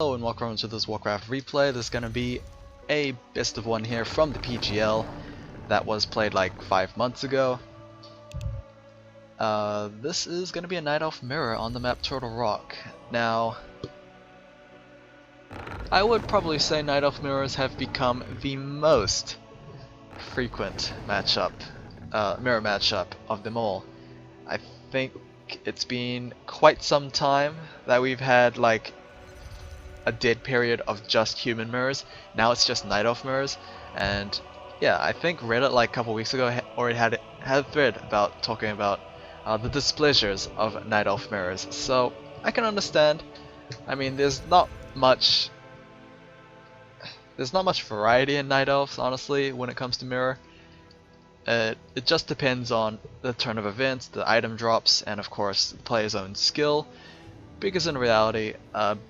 Hello and welcome to this Warcraft replay. There's going to be a best of one here from the PGL that was played like 5 months ago. This is going to be a Night Elf mirror on the map Turtle Rock. Now, I would probably say Night Elf mirrors have become the most frequent matchup, mirror matchup of them all. I think it's been quite some time that we've had like a dead period of just human mirrors. Now it's just Night Elf mirrors, and yeah, I think Reddit like a couple weeks ago already had a thread about talking about the displeasures of Night Elf mirrors. So I can understand. I mean, there's not much variety in Night Elves, honestly, when it comes to mirror. It just depends on the turn of events, the item drops, and of course the player's own skill. Because in reality,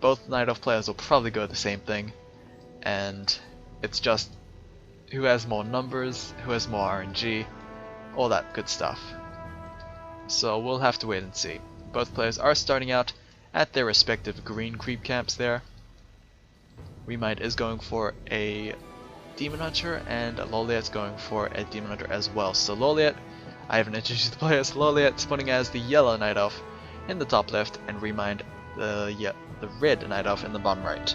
both Night Elf players will probably go the same thing, and it's just who has more numbers, who has more RNG, all that good stuff. So we'll have to wait and see. Both players are starting out at their respective green creep camps there. ReMinD is going for a Demon Hunter, and Lawliet's going for a Demon Hunter as well. So Lawliet, I haven't introduced the players. Lawliet spawning as the yellow Night Elf in the top left, and ReMinD the red Night Elf in the bottom right.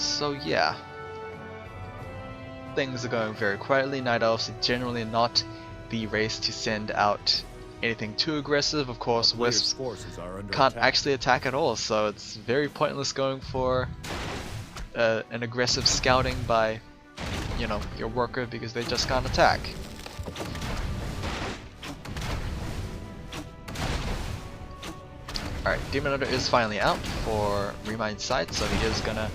So yeah, things are going very quietly. Night Elves are generally not the race to send out anything too aggressive. Of course, Wisps can't actually attack at all, so it's very pointless going for an aggressive scouting by, you know, your worker, because they just can't attack. Alright, Demon Hunter is finally out for ReMinD's side, so he is gonna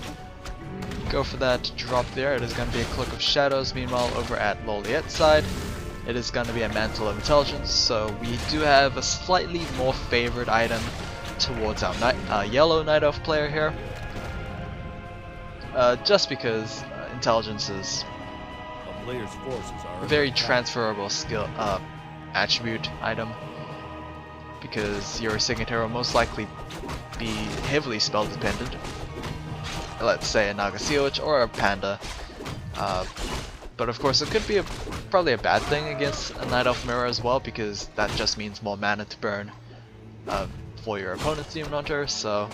go for that drop there. It is gonna be a Cloak of Shadows. Meanwhile, over at Lawliet's side, it is gonna be a Mantle of Intelligence, so we do have a slightly more favored item towards our yellow Night Elf player here. Just because Intelligence is a very transferable skill attribute item, because your Signatary will most likely be heavily spell dependent. Let's say a Nagasiwitch or a Panda. But of course it could be probably a bad thing against a Night Elf mirror as well, because that just means more mana to burn for your opponent's Demon Hunter. So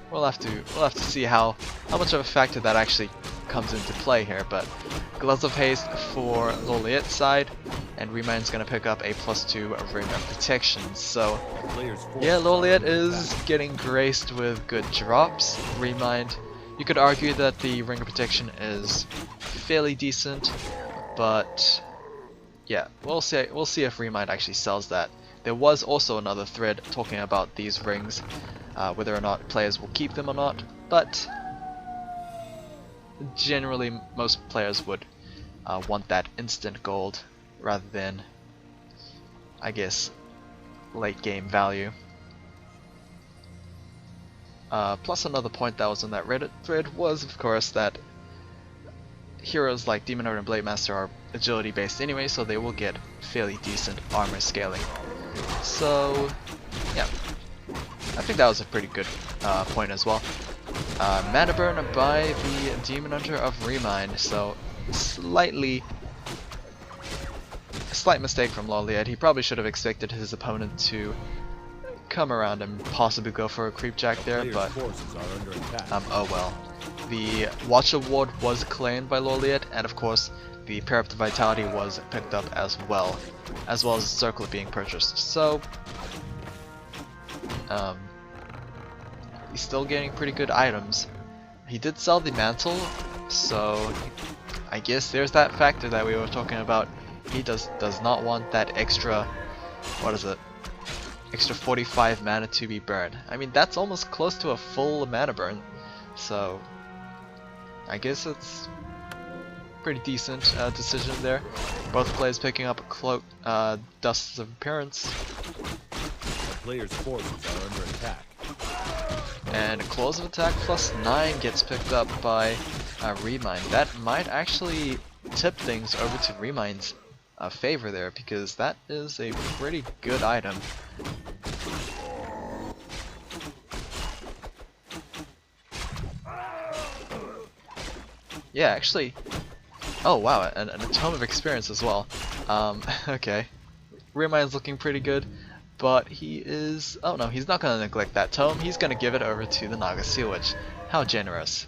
we'll have to see how much of a factor that actually comes into play here. But Gloves of Haste for Lawliet's side, and ReMinD's gonna pick up a +2 Ring of Protection. So yeah, Lawliet is getting graced with good drops. ReMinD, you could argue that the Ring of Protection is fairly decent, but yeah, we'll see if ReMinD actually sells that. There was also another thread talking about these rings, whether or not players will keep them or not, but generally most players would want that instant gold rather than, I guess, late game value. Plus another point that was in that Reddit thread was, of course, that heroes like Demon Hunter and Blade Master are agility based anyway, so they will get fairly decent armor scaling. So yeah, I think that was a pretty good point as well. Mana burn by the Demon Hunter of ReMinD, so a slight mistake from Lawliet. He probably should have expected his opponent to come around and possibly go for a creep jack there, but oh well. The Watcher Ward was claimed by Lawliet, and of course the Parapet Vitality was picked up as well as the Circlet being purchased. So he's still getting pretty good items. He did sell the Mantle, so I guess there's that factor that we were talking about. He does not want that extra, what is it, extra 45 mana to be burned. I mean, that's almost close to a full mana burn, so I guess it's pretty decent decision there. Both players picking up a Cloak, Dusts of Appearance. The player's forces are under attack. And a Claws of Attack +9 gets picked up by ReMinD. That might actually tip things over to ReMinD's favor there, because that is a pretty good item. Yeah, actually. Oh wow, and a tome of experience as well. Okay. ReMind's looking pretty good, but he is... Oh no, he's not going to neglect that tome. He's going to give it over to the Naga Seal Witch. How generous.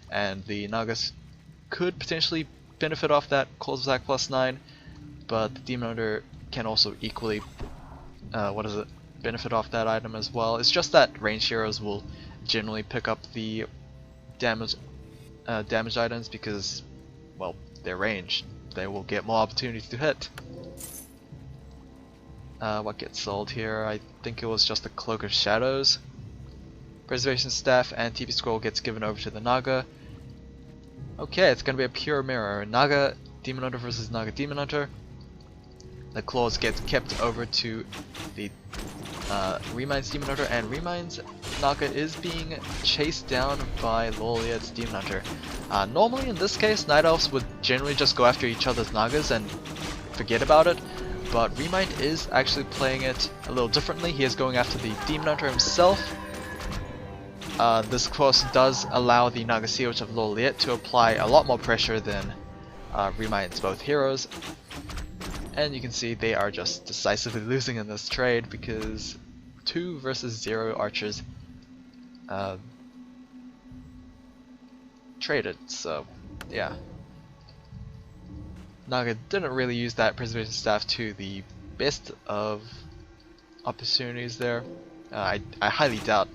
And the Nagas could potentially benefit off that Close Attack +9, but the Demon Hunter can also equally... benefit off that item as well. It's just that ranged heroes will generally pick up the damaged items because, well, they're ranged. They will get more opportunities to hit. What gets sold here? I think it was just the Cloak of Shadows. Preservation Staff and TP Scroll gets given over to the Naga. Okay, it's gonna be a pure mirror. Naga Demon Hunter versus Naga Demon Hunter. The claws get kept over to the ReMind's Demon Hunter, and ReMind's Naga is being chased down by Lawliet's Demon Hunter. Normally in this case, Night Elves would generally just go after each other's Nagas and forget about it, but ReMind is actually playing it a little differently. He is going after the Demon Hunter himself. This course does allow the Naga Sea Witch of Lawliet to apply a lot more pressure than ReMind's both heroes. And you can see they are just decisively losing in this trade because 2 versus 0 archers traded, so yeah. Naga didn't really use that Preservation Staff to the best of opportunities there. I highly doubt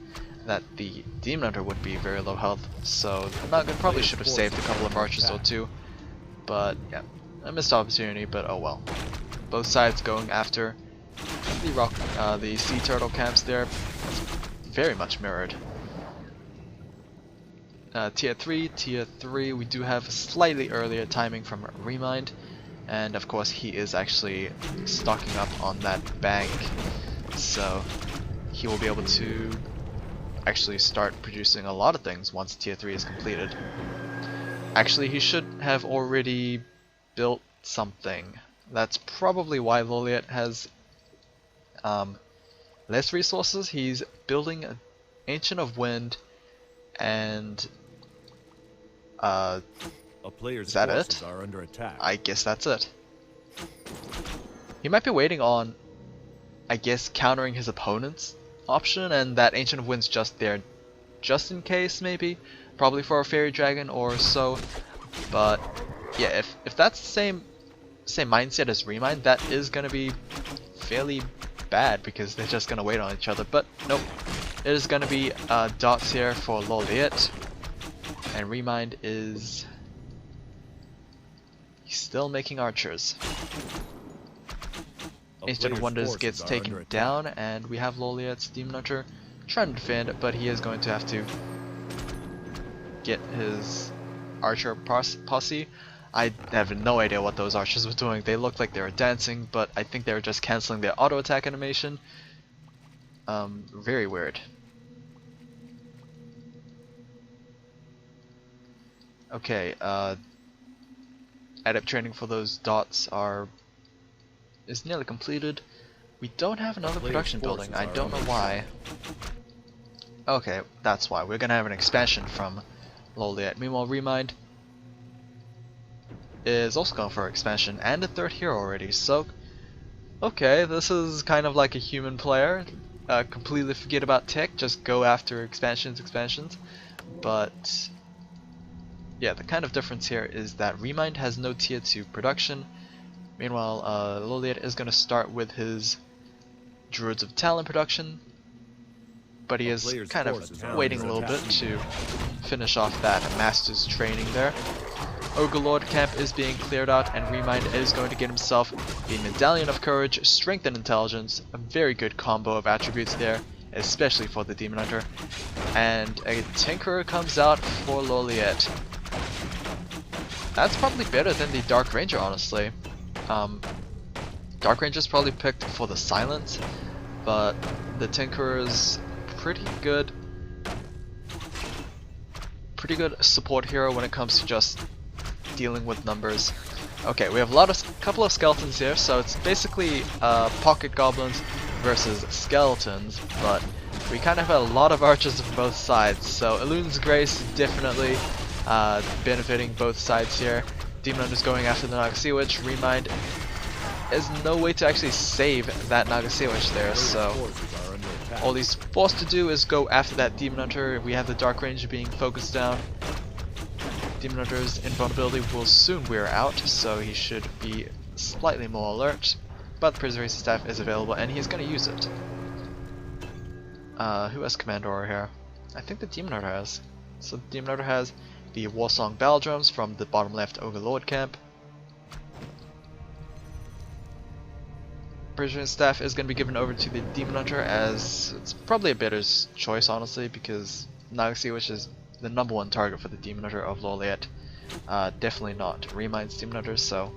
that the Demon Hunter would be very low health, so Naga probably should have saved a couple of archers or two, but yeah. A missed opportunity, but oh well. Both sides going after the sea turtle camps there. Very much mirrored. Tier 3, we do have slightly earlier timing from ReMind, and of course he is actually stocking up on that bank, so he will be able to actually start producing a lot of things once Tier 3 is completed. Actually, he should have already built something. That's probably why Lawliet has less resources. He's building an Ancient of Wind and a player's is that forces it? Are under attack. I guess that's it. He might be waiting on, I guess, countering his opponent's option, and that Ancient of Wind's just there just in case, maybe, probably for a Fairy Dragon or so. But yeah, if that's the same mindset as ReMind, that is gonna be fairly bad because they're just gonna wait on each other. But nope, it is gonna be dots here for Lawliet, and ReMind is still making archers. Ancient of Wonders gets taken down, and we have Lawliet's Demon Hunter trying to defend, but he is going to have to get his archer posse. I have no idea what those archers were doing. They looked like they were dancing, but I think they were just cancelling their auto attack animation. Very weird. Okay, adept training for those dots is nearly completed. We don't have another production building. I don't know why. Okay, that's why. We're gonna have an expansion from Lawliet. Meanwhile, ReMind is also going for expansion and a 3rd hero already. So, okay, this is kind of like a human player. Completely forget about tech, just go after expansions. But yeah, the kind of difference here is that ReMind has no tier 2 production. Meanwhile, Lawliet is going to start with his Druids of Talon production, but he is kind of waiting a little bit to finish off that Master's training there. Ogre Lord camp is being cleared out, and ReMind is going to get himself the Medallion of Courage, Strength and Intelligence, a very good combo of attributes there, especially for the Demon Hunter. And a Tinkerer comes out for Lawliet. That's probably better than the Dark Ranger, honestly. Dark Ranger's probably picked for the silence, but the Tinkerer is pretty good support hero when it comes to just dealing with numbers. Okay, we have couple of skeletons here, so it's basically pocket goblins versus skeletons, but we kind of have a lot of archers from both sides. So Elun's Grace definitely benefiting both sides here. Demon Hunter's going after the Naga Sea Witch. ReMinD is no way to actually save that Naga Sea Witch there, so all he's forced to do is go after that Demon Hunter. We have the Dark Ranger being focused down. Demon Hunter's invulnerability will soon wear out, so he should be slightly more alert, but the Preservation Staff is available and he's going to use it. Who has Command Aura here? I think the Demon Hunter has. So the Demon Hunter has the Warsong Battle Drums from the bottom left Overlord camp. Preservation Staff is going to be given over to the Demon Hunter, as it's probably a better choice honestly, because Naga Sea Witch is the #1 target for the Demon Hunter of Lawliet. Definitely not ReMinD's Demon Hunter, so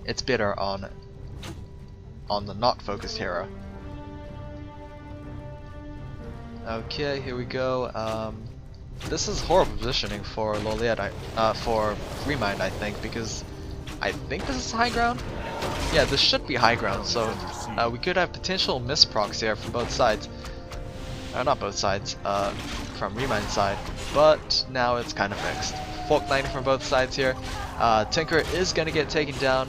it's better on the not focused hero. Okay, here we go. This is horrible positioning for Lawliet, for ReMinD, I think, because I think this is high ground. Yeah, this should be high ground, so we could have potential misprocs here from both sides. Not both sides, from ReMinD's side, but now it's kind of fixed. Fork Lightning from both sides here. Tinker is going to get taken down.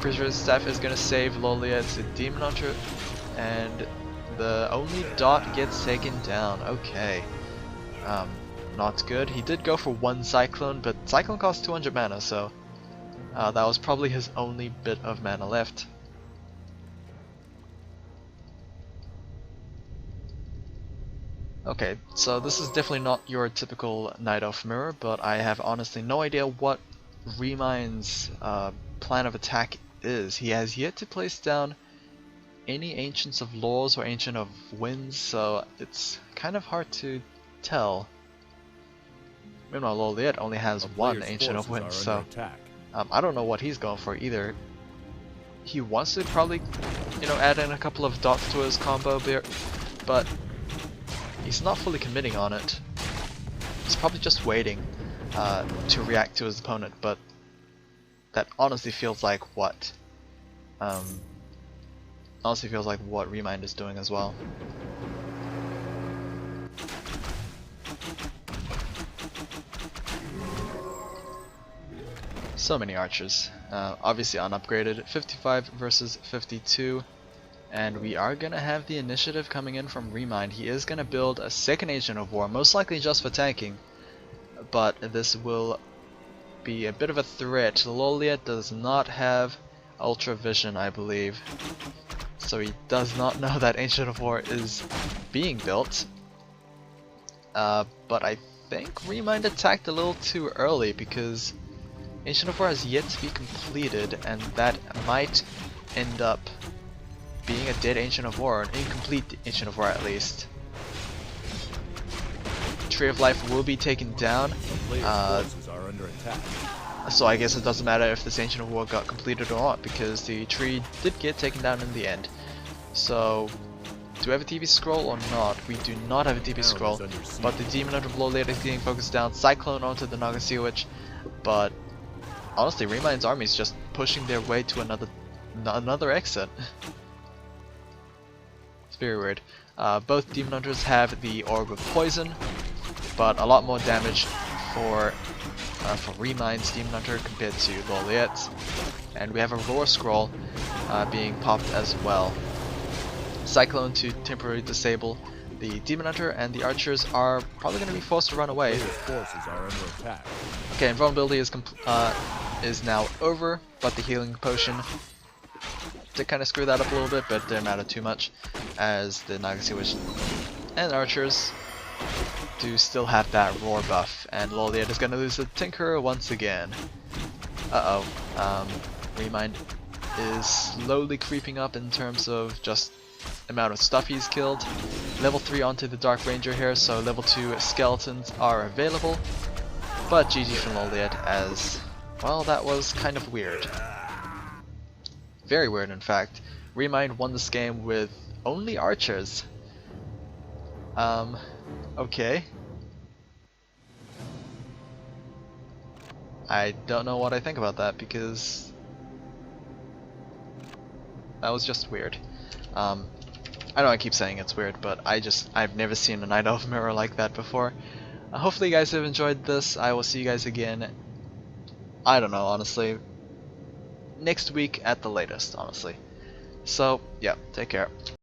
Preservation Staff is going to save Lawliet's Demon Hunter, and the only dot gets taken down. Okay. Not good. He did go for 1 Cyclone, but Cyclone costs 200 mana, so that was probably his only bit of mana left. Okay, so this is definitely not your typical Night Elf mirror, but I have honestly no idea what ReMinD's plan of attack is. He has yet to place down any Ancients of Laws or Ancient of Winds, so it's kind of hard to tell. Meanwhile, Lawliet only has 1 Ancient of Winds, so I don't know what he's going for either. He wants to probably, add in a couple of dots to his combo, but he's not fully committing on it. He's probably just waiting to react to his opponent, but that honestly feels like what ReMinD is doing as well. So many archers, obviously unupgraded, 55 versus 52. And we are going to have the initiative coming in from ReMinD. He is going to build a second Agent of War, most likely just for tanking. But this will be a bit of a threat. Lawliet does not have Ultra Vision, I believe. So he does not know that Ancient of War is being built. But I think ReMinD attacked a little too early, because Ancient of War has yet to be completed, and that might end up being a dead Ancient of War, an incomplete Ancient of War at least. Tree of Life will be taken down, so I guess it doesn't matter if this Ancient of War got completed or not, because the tree did get taken down in the end. So, do we have a TP scroll or not? We do not have a TP scroll, but the Demon Hunter of Lawliet is getting focused down. Cyclone onto the Naga Sea Witch, but honestly, ReMinD's army is just pushing their way to another exit. It's very weird. Both Demon Hunters have the Orb of Poison, but a lot more damage for ReMinD's Demon Hunter compared to Lawliet's. And we have a Roar Scroll being popped as well. Cyclone to temporarily disable the Demon Hunter, and the archers are probably going to be forced to run away. Okay, invulnerability is now over, but the healing potion did kind of screw that up a little bit, but it didn't matter too much, as the Naga Sea Witch and archers do still have that roar buff, and Lawliet is going to lose the Tinker once again. ReMinD is slowly creeping up in terms of just amount of stuff he's killed. Level 3 onto the Dark Ranger here, so level 2 skeletons are available, but GG from Lawliet, as well, that was kind of weird. Very weird, in fact. ReMinD won this game with only archers. Okay. I don't know what I think about that, because that was just weird. I know I keep saying it's weird, but I've never seen a Night Elf mirror like that before. Hopefully you guys have enjoyed this. I will see you guys again, I don't know, honestly, next week at the latest, honestly. So, yeah, take care.